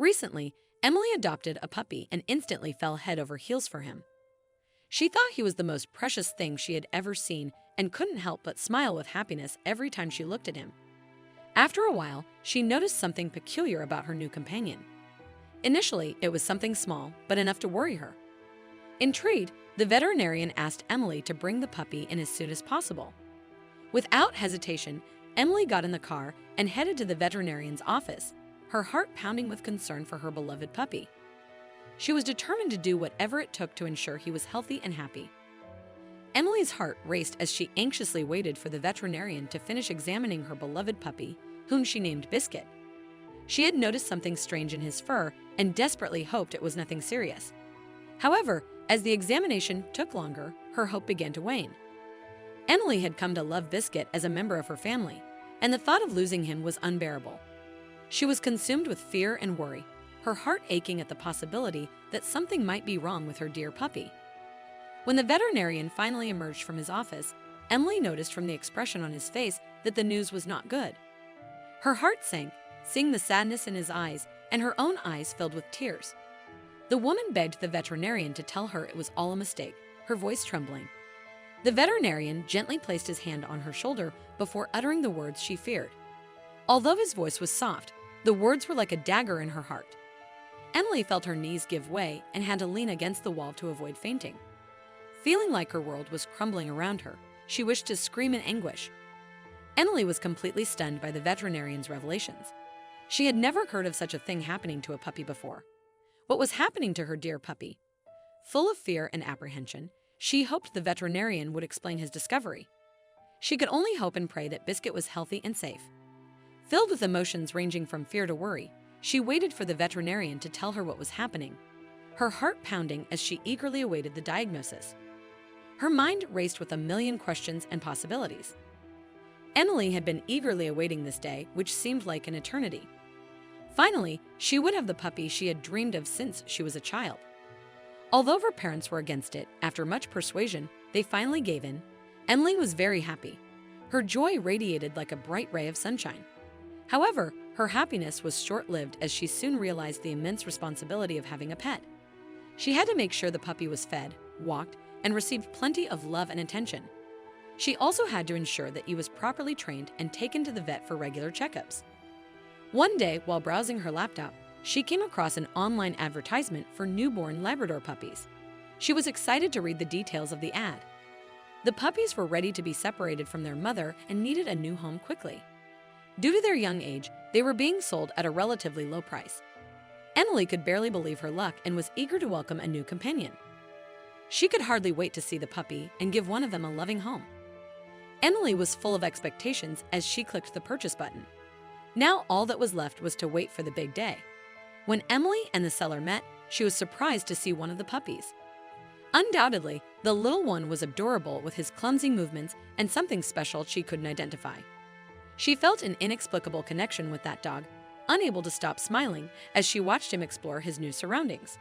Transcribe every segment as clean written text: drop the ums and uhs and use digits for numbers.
Recently, Emily adopted a puppy and instantly fell head over heels for him. She thought he was the most precious thing she had ever seen and couldn't help but smile with happiness every time she looked at him. After a while, she noticed something peculiar about her new companion. Initially, it was something small, but enough to worry her. Intrigued, the veterinarian asked Emily to bring the puppy in as soon as possible. Without hesitation, Emily got in the car and headed to the veterinarian's office, her heart pounding with concern for her beloved puppy. She was determined to do whatever it took to ensure he was healthy and happy. Emily's heart raced as she anxiously waited for the veterinarian to finish examining her beloved puppy, whom she named Biscuit. She had noticed something strange in his fur and desperately hoped it was nothing serious. However, as the examination took longer, her hope began to wane. Emily had come to love Biscuit as a member of her family, and the thought of losing him was unbearable. She was consumed with fear and worry, her heart aching at the possibility that something might be wrong with her dear puppy. When the veterinarian finally emerged from his office, Emily noticed from the expression on his face that the news was not good. Her heart sank, seeing the sadness in his eyes, and her own eyes filled with tears. The woman begged the veterinarian to tell her it was all a mistake, her voice trembling. The veterinarian gently placed his hand on her shoulder before uttering the words she feared. Although his voice was soft, the words were like a dagger in her heart. Emily felt her knees give way and had to lean against the wall to avoid fainting. Feeling like her world was crumbling around her, she wished to scream in anguish. Emily was completely stunned by the veterinarian's revelations. She had never heard of such a thing happening to a puppy before. What was happening to her dear puppy? Full of fear and apprehension, she hoped the veterinarian would explain his discovery. She could only hope and pray that Biscuit was healthy and safe. Filled with emotions ranging from fear to worry, she waited for the veterinarian to tell her what was happening, her heart pounding as she eagerly awaited the diagnosis. Her mind raced with a million questions and possibilities. Emily had been eagerly awaiting this day, which seemed like an eternity. Finally, she would have the puppy she had dreamed of since she was a child. Although her parents were against it, after much persuasion, they finally gave in. Emily was very happy. Her joy radiated like a bright ray of sunshine. However, her happiness was short-lived as she soon realized the immense responsibility of having a pet. She had to make sure the puppy was fed, walked, and received plenty of love and attention. She also had to ensure that he was properly trained and taken to the vet for regular checkups. One day, while browsing her laptop, she came across an online advertisement for newborn Labrador puppies. She was excited to read the details of the ad. The puppies were ready to be separated from their mother and needed a new home quickly. Due to their young age, they were being sold at a relatively low price. Emily could barely believe her luck and was eager to welcome a new companion. She could hardly wait to see the puppy and give one of them a loving home. Emily was full of expectations as she clicked the purchase button. Now all that was left was to wait for the big day. When Emily and the seller met, she was surprised to see one of the puppies. Undoubtedly, the little one was adorable with his clumsy movements and something special she couldn't identify. She felt an inexplicable connection with that dog, unable to stop smiling as she watched him explore his new surroundings.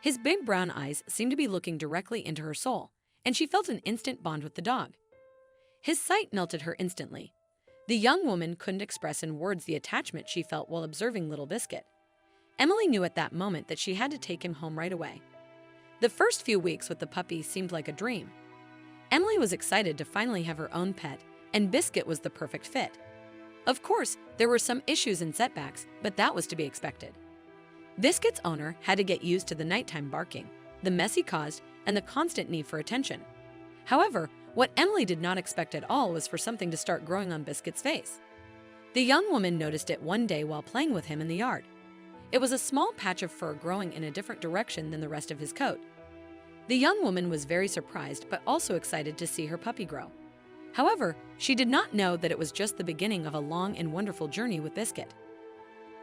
His big brown eyes seemed to be looking directly into her soul, and she felt an instant bond with the dog. His sight melted her instantly. The young woman couldn't express in words the attachment she felt while observing little Biscuit. Emily knew at that moment that she had to take him home right away. The first few weeks with the puppy seemed like a dream. Emily was excited to finally have her own pet, and Biscuit was the perfect fit. Of course, there were some issues and setbacks, but that was to be expected. Biscuit's owner had to get used to the nighttime barking, the mess he caused, and the constant need for attention. However, what Emily did not expect at all was for something to start growing on Biscuit's face. The young woman noticed it one day while playing with him in the yard. It was a small patch of fur growing in a different direction than the rest of his coat. The young woman was very surprised but also excited to see her puppy grow. However, she did not know that it was just the beginning of a long and wonderful journey with Biscuit.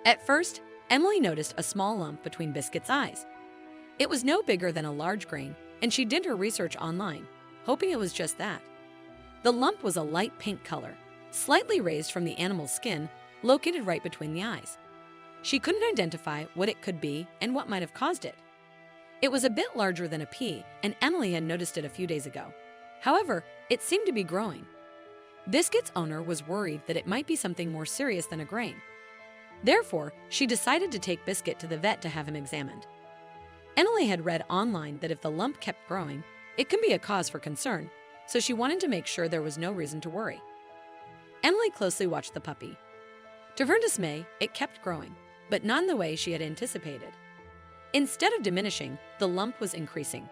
At first, Emily noticed a small lump between Biscuit's eyes. It was no bigger than a large grain, and she did her research online, hoping it was just that. The lump was a light pink color, slightly raised from the animal's skin, located right between the eyes. She couldn't identify what it could be and what might have caused it. It was a bit larger than a pea, and Emily had noticed it a few days ago. However, it seemed to be growing. Biscuit's owner was worried that it might be something more serious than a grain. Therefore, she decided to take Biscuit to the vet to have him examined. Emily had read online that if the lump kept growing, it can be a cause for concern, so she wanted to make sure there was no reason to worry. Emily closely watched the puppy. To her dismay, it kept growing, but not in the way she had anticipated. Instead of diminishing, the lump was increasing.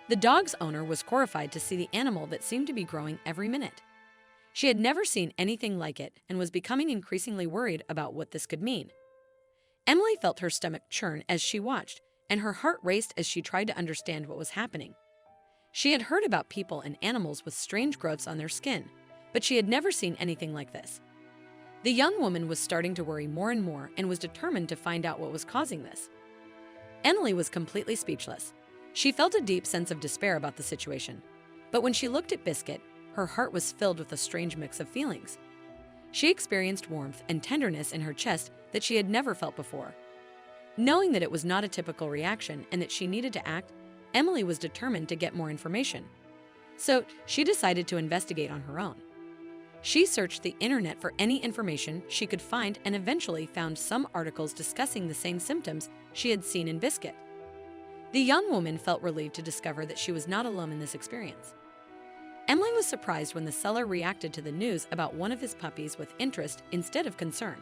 The dog's owner was horrified to see the animal that seemed to be growing every minute. She had never seen anything like it and was becoming increasingly worried about what this could mean. Emily felt her stomach churn as she watched, and her heart raced as she tried to understand what was happening. She had heard about people and animals with strange growths on their skin, but she had never seen anything like this. The young woman was starting to worry more and more and was determined to find out what was causing this. Emily was completely speechless. She felt a deep sense of despair about the situation, but when she looked at Biscuit, her heart was filled with a strange mix of feelings. She experienced warmth and tenderness in her chest that she had never felt before. Knowing that it was not a typical reaction and that she needed to act, Emily was determined to get more information. So she decided to investigate on her own. She searched the internet for any information she could find and eventually found some articles discussing the same symptoms she had seen in Biscuit. The young woman felt relieved to discover that she was not alone in this experience. Emily was surprised when the seller reacted to the news about one of his puppies with interest instead of concern.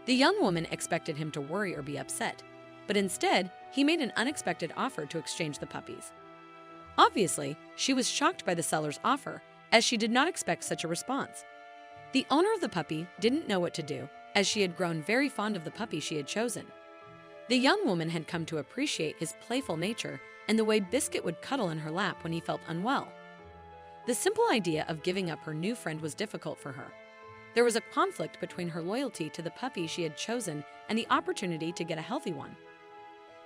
The young woman expected him to worry or be upset, but instead, he made an unexpected offer to exchange the puppies. Obviously, she was shocked by the seller's offer, as she did not expect such a response. The owner of the puppy didn't know what to do, as she had grown very fond of the puppy she had chosen. The young woman had come to appreciate his playful nature and the way Biscuit would cuddle in her lap when he felt unwell. The simple idea of giving up her new friend was difficult for her. There was a conflict between her loyalty to the puppy she had chosen and the opportunity to get a healthy one.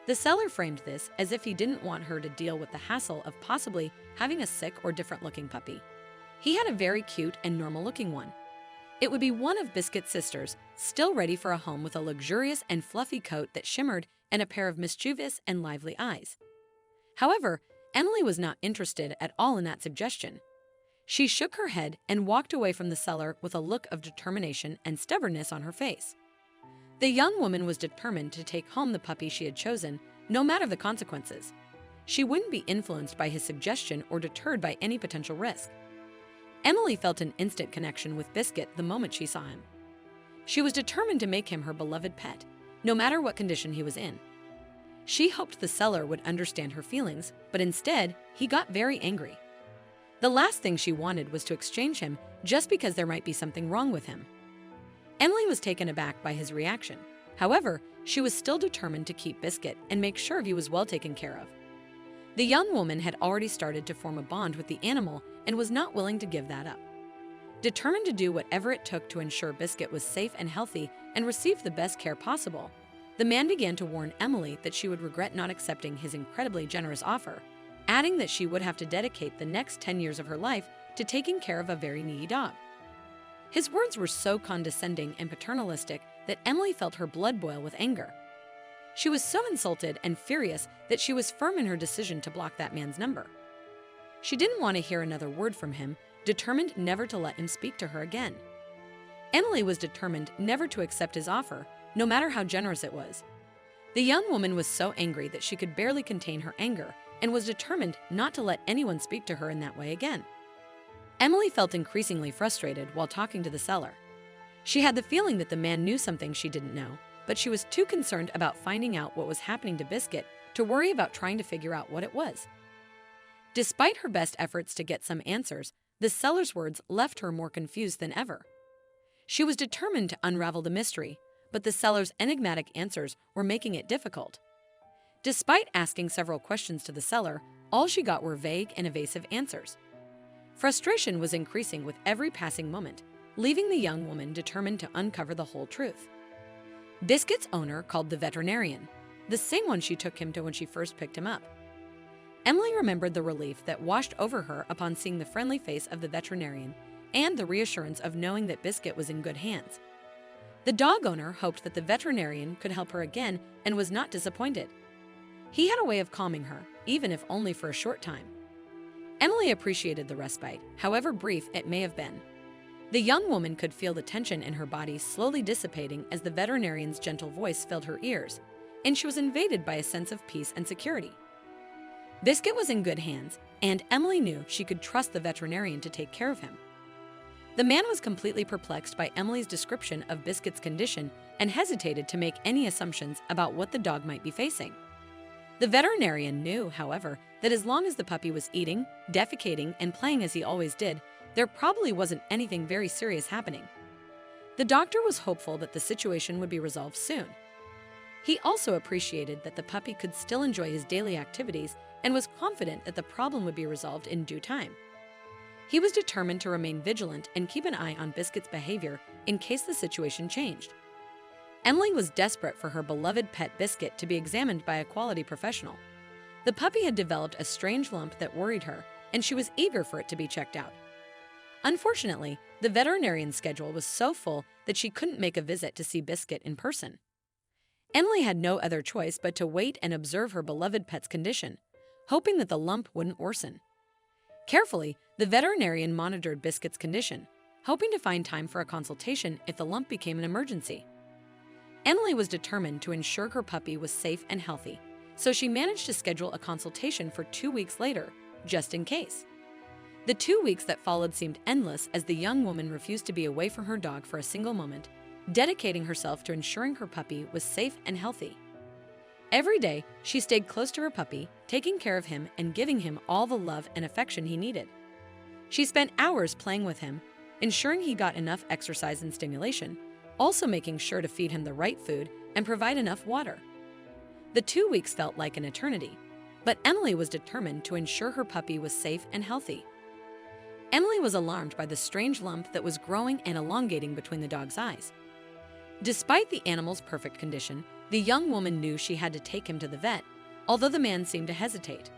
The seller framed this as if he didn't want her to deal with the hassle of possibly having a sick or different-looking puppy. He had a very cute and normal-looking one. It would be one of Biscuit's sisters, still ready for a home with a luxurious and fluffy coat that shimmered and a pair of mischievous and lively eyes. However, Emily was not interested at all in that suggestion. She shook her head and walked away from the seller with a look of determination and stubbornness on her face. The young woman was determined to take home the puppy she had chosen, no matter the consequences. She wouldn't be influenced by his suggestion or deterred by any potential risk. Emily felt an instant connection with Biscuit the moment she saw him. She was determined to make him her beloved pet, no matter what condition he was in. She hoped the seller would understand her feelings, but instead, he got very angry. The last thing she wanted was to exchange him just because there might be something wrong with him. Emily was taken aback by his reaction. However, she was still determined to keep Biscuit and make sure he was well taken care of. The young woman had already started to form a bond with the animal and was not willing to give that up. Determined to do whatever it took to ensure Biscuit was safe and healthy and received the best care possible, the man began to warn Emily that she would regret not accepting his incredibly generous offer, adding that she would have to dedicate the next 10 years of her life to taking care of a very needy dog. His words were so condescending and paternalistic that Emily felt her blood boil with anger. She was so insulted and furious that she was firm in her decision to block that man's number. She didn't want to hear another word from him, determined never to let him speak to her again. Emily was determined never to accept his offer, no matter how generous it was. The young woman was so angry that she could barely contain her anger and was determined not to let anyone speak to her in that way again. Emily felt increasingly frustrated while talking to the seller. She had the feeling that the man knew something she didn't know, but she was too concerned about finding out what was happening to Biscuit to worry about trying to figure out what it was. Despite her best efforts to get some answers, the seller's words left her more confused than ever. She was determined to unravel the mystery, but the seller's enigmatic answers were making it difficult. Despite asking several questions to the seller, all she got were vague and evasive answers. Frustration was increasing with every passing moment, leaving the young woman determined to uncover the whole truth. Biscuit's owner called the veterinarian, the same one she took him to when she first picked him up. Emily remembered the relief that washed over her upon seeing the friendly face of the veterinarian and the reassurance of knowing that Biscuit was in good hands. The dog owner hoped that the veterinarian could help her again and was not disappointed. He had a way of calming her, even if only for a short time. Emily appreciated the respite, however brief it may have been. The young woman could feel the tension in her body slowly dissipating as the veterinarian's gentle voice filled her ears, and she was invaded by a sense of peace and security. Biscuit was in good hands, and Emily knew she could trust the veterinarian to take care of him. The man was completely perplexed by Emily's description of Biscuit's condition and hesitated to make any assumptions about what the dog might be facing. The veterinarian knew, however, that as long as the puppy was eating, defecating, and playing as he always did, there probably wasn't anything very serious happening. The doctor was hopeful that the situation would be resolved soon. He also appreciated that the puppy could still enjoy his daily activities and was confident that the problem would be resolved in due time. He was determined to remain vigilant and keep an eye on Biscuit's behavior in case the situation changed. Emily was desperate for her beloved pet Biscuit to be examined by a quality professional. The puppy had developed a strange lump that worried her, and she was eager for it to be checked out. Unfortunately, the veterinarian's schedule was so full that she couldn't make a visit to see Biscuit in person. Emily had no other choice but to wait and observe her beloved pet's condition, hoping that the lump wouldn't worsen. Carefully, the veterinarian monitored Biscuit's condition, hoping to find time for a consultation if the lump became an emergency. Emily was determined to ensure her puppy was safe and healthy, so she managed to schedule a consultation for 2 weeks later, just in case. The 2 weeks that followed seemed endless as the young woman refused to be away from her dog for a single moment, dedicating herself to ensuring her puppy was safe and healthy. Every day, she stayed close to her puppy, taking care of him and giving him all the love and affection he needed. She spent hours playing with him, ensuring he got enough exercise and stimulation, also making sure to feed him the right food and provide enough water. The 2 weeks felt like an eternity, but Emily was determined to ensure her puppy was safe and healthy. Emily was alarmed by the strange lump that was growing and elongating between the dog's eyes. Despite the animal's perfect condition, the young woman knew she had to take him to the vet, although the man seemed to hesitate.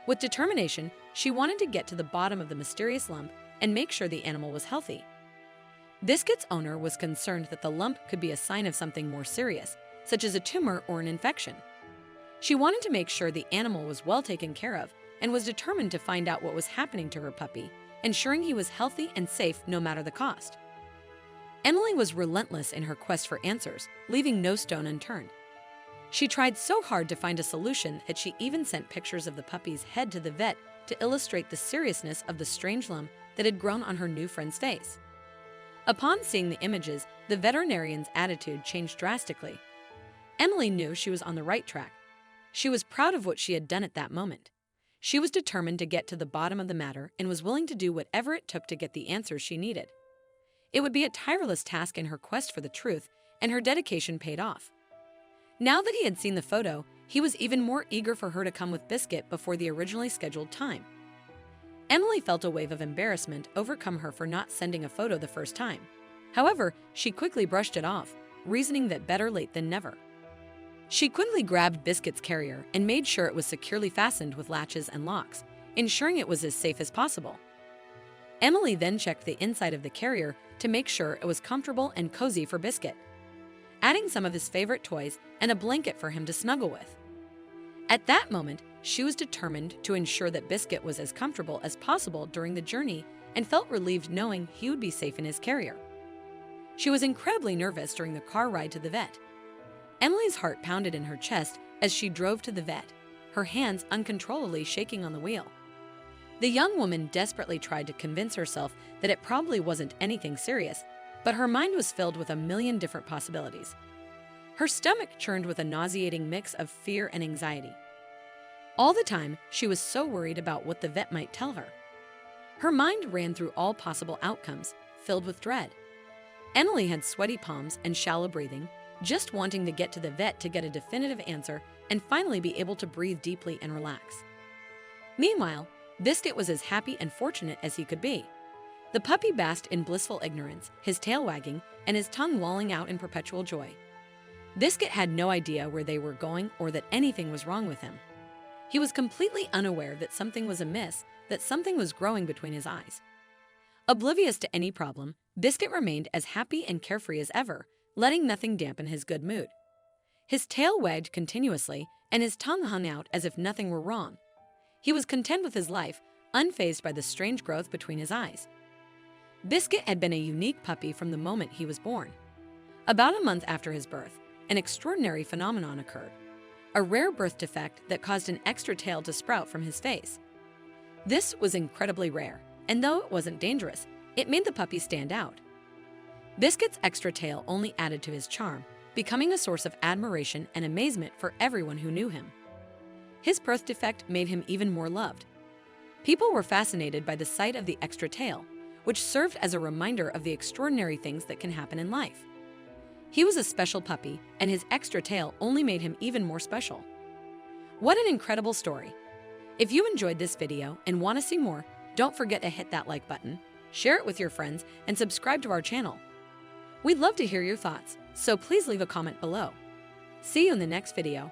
With determination, she wanted to get to the bottom of the mysterious lump and make sure the animal was healthy. Biscuit's owner was concerned that the lump could be a sign of something more serious, such as a tumor or an infection. She wanted to make sure the animal was well taken care of and was determined to find out what was happening to her puppy, ensuring he was healthy and safe no matter the cost. Emily was relentless in her quest for answers, leaving no stone unturned. She tried so hard to find a solution that she even sent pictures of the puppy's head to the vet to illustrate the seriousness of the strange lump that had grown on her new friend's face. Upon seeing the images, the veterinarian's attitude changed drastically. Emily knew she was on the right track. She was proud of what she had done at that moment. She was determined to get to the bottom of the matter and was willing to do whatever it took to get the answers she needed. It would be a tireless task in her quest for the truth, and her dedication paid off. Now that he had seen the photo, he was even more eager for her to come with Biscuit before the originally scheduled time. Emily felt a wave of embarrassment overcome her for not sending a photo the first time. However, she quickly brushed it off, reasoning that better late than never. She quickly grabbed Biscuit's carrier and made sure it was securely fastened with latches and locks, ensuring it was as safe as possible. Emily then checked the inside of the carrier to make sure it was comfortable and cozy for Biscuit, adding some of his favorite toys and a blanket for him to snuggle with. At that moment, she was determined to ensure that Biscuit was as comfortable as possible during the journey and felt relieved knowing he would be safe in his carrier. She was incredibly nervous during the car ride to the vet. Emily's heart pounded in her chest as she drove to the vet, her hands uncontrollably shaking on the wheel. The young woman desperately tried to convince herself that it probably wasn't anything serious, but her mind was filled with a million different possibilities. Her stomach churned with a nauseating mix of fear and anxiety. All the time, she was so worried about what the vet might tell her. Her mind ran through all possible outcomes, filled with dread. Emily had sweaty palms and shallow breathing, just wanting to get to the vet to get a definitive answer and finally be able to breathe deeply and relax. Meanwhile, Biscuit was as happy and fortunate as he could be. The puppy basked in blissful ignorance, his tail wagging and his tongue lolling out in perpetual joy. Biscuit had no idea where they were going or that anything was wrong with him. He was completely unaware that something was amiss, that something was growing between his eyes. Oblivious to any problem, Biscuit remained as happy and carefree as ever, letting nothing dampen his good mood. His tail wagged continuously, and his tongue hung out as if nothing were wrong. He was content with his life, unfazed by the strange growth between his eyes. Biscuit had been a unique puppy from the moment he was born. About a month after his birth, an extraordinary phenomenon occurred, a rare birth defect that caused an extra tail to sprout from his face. This was incredibly rare, and though it wasn't dangerous, it made the puppy stand out. Biscuit's extra tail only added to his charm, becoming a source of admiration and amazement for everyone who knew him. His birth defect made him even more loved. People were fascinated by the sight of the extra tail, which served as a reminder of the extraordinary things that can happen in life. He was a special puppy, and his extra tail only made him even more special. What an incredible story! If you enjoyed this video and want to see more, don't forget to hit that like button, share it with your friends, and subscribe to our channel. We'd love to hear your thoughts, so please leave a comment below. See you in the next video.